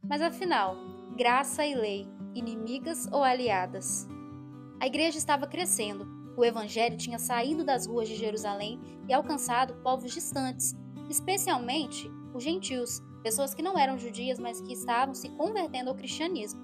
Mas afinal, graça e lei, inimigas ou aliadas? A igreja estava crescendo, o evangelho tinha saído das ruas de Jerusalém e alcançado povos distantes, especialmente os gentios, pessoas que não eram judias, mas que estavam se convertendo ao cristianismo.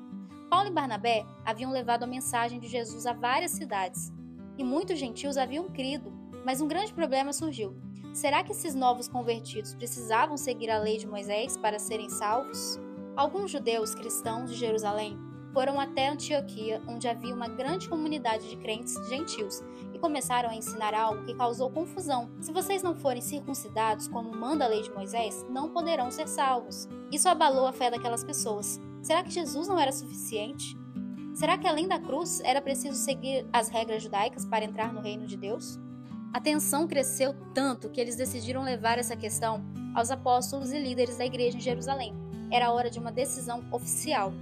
Paulo e Barnabé haviam levado a mensagem de Jesus a várias cidades, e muitos gentios haviam crido, mas um grande problema surgiu. Será que esses novos convertidos precisavam seguir a lei de Moisés para serem salvos? Alguns judeus cristãos de Jerusalém foram até Antioquia, onde havia uma grande comunidade de crentes gentios, e começaram a ensinar algo que causou confusão. Se vocês não forem circuncidados, como manda a lei de Moisés, não poderão ser salvos. Isso abalou a fé daquelas pessoas. Será que Jesus não era suficiente? Será que além da cruz era preciso seguir as regras judaicas para entrar no reino de Deus? A tensão cresceu tanto que eles decidiram levar essa questão aos apóstolos e líderes da igreja em Jerusalém. Era a hora de uma decisão oficial.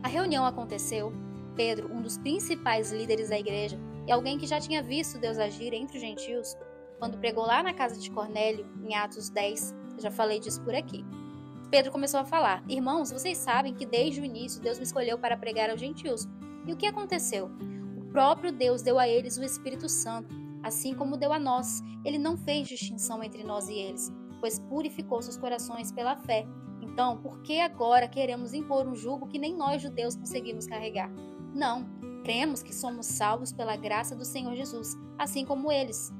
A reunião aconteceu. Pedro, um dos principais líderes da igreja e alguém que já tinha visto Deus agir entre os gentios, quando pregou lá na casa de Cornélio, em Atos 10, eu já falei disso por aqui. Pedro começou a falar: irmãos, vocês sabem que desde o início Deus me escolheu para pregar aos gentios. E o que aconteceu? O próprio Deus deu a eles o Espírito Santo, assim como deu a nós. Ele não fez distinção entre nós e eles, pois purificou seus corações pela fé. Então, por que agora queremos impor um jugo que nem nós judeus conseguimos carregar? Não, cremos que somos salvos pela graça do Senhor Jesus, assim como eles.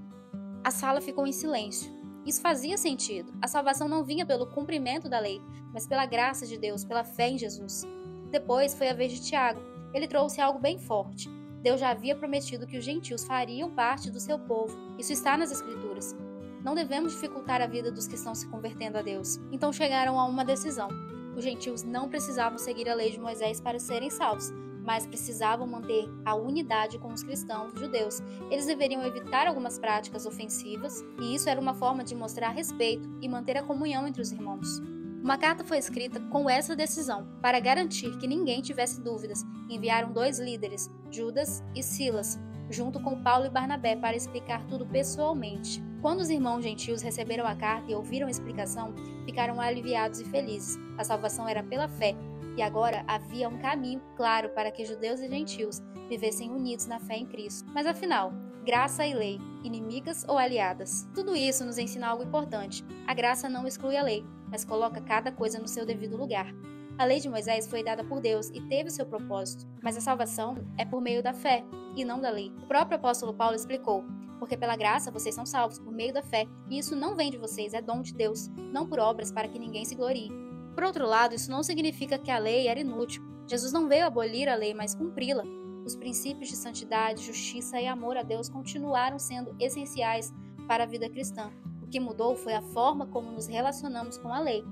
A sala ficou em silêncio. Isso fazia sentido. A salvação não vinha pelo cumprimento da lei, mas pela graça de Deus, pela fé em Jesus. Depois foi a vez de Tiago. Ele trouxe algo bem forte. Deus já havia prometido que os gentios fariam parte do seu povo. Isso está nas Escrituras. Não devemos dificultar a vida dos que estão se convertendo a Deus. Então chegaram a uma decisão. Os gentios não precisavam seguir a lei de Moisés para serem salvos, mas precisavam manter a unidade com os cristãos judeus. Eles deveriam evitar algumas práticas ofensivas, e isso era uma forma de mostrar respeito e manter a comunhão entre os irmãos. Uma carta foi escrita com essa decisão. Para garantir que ninguém tivesse dúvidas, enviaram 2 líderes, Judas e Silas, junto com Paulo e Barnabé, para explicar tudo pessoalmente. Quando os irmãos gentios receberam a carta e ouviram a explicação, ficaram aliviados e felizes. A salvação era pela fé, e agora havia um caminho claro para que judeus e gentios vivessem unidos na fé em Cristo. Mas afinal, graça e lei, inimigas ou aliadas? Tudo isso nos ensina algo importante. A graça não exclui a lei, mas coloca cada coisa no seu devido lugar. A lei de Moisés foi dada por Deus e teve o seu propósito, mas a salvação é por meio da fé e não da lei. O próprio apóstolo Paulo explicou: porque pela graça vocês são salvos por meio da fé, e isso não vem de vocês, é dom de Deus, não por obras para que ninguém se glorie. Por outro lado, isso não significa que a lei era inútil. Jesus não veio abolir a lei, mas cumpri-la. Os princípios de santidade, justiça e amor a Deus continuaram sendo essenciais para a vida cristã. O que mudou foi a forma como nos relacionamos com a lei.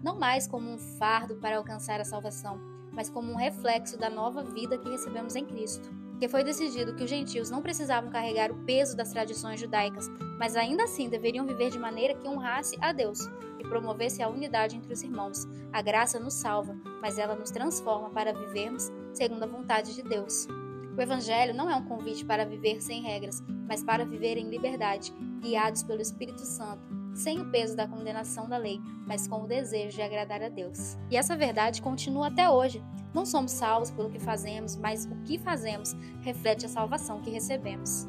Não mais como um fardo para alcançar a salvação, mas como um reflexo da nova vida que recebemos em Cristo. Porque foi decidido que os gentios não precisavam carregar o peso das tradições judaicas, mas ainda assim deveriam viver de maneira que honrasse a Deus e promovesse a unidade entre os irmãos. A graça nos salva, mas ela nos transforma para vivermos segundo a vontade de Deus. O Evangelho não é um convite para viver sem regras, mas para viver em liberdade, guiados pelo Espírito Santo, sem o peso da condenação da lei, mas com o desejo de agradar a Deus. E essa verdade continua até hoje. Não somos salvos pelo que fazemos, mas o que fazemos reflete a salvação que recebemos.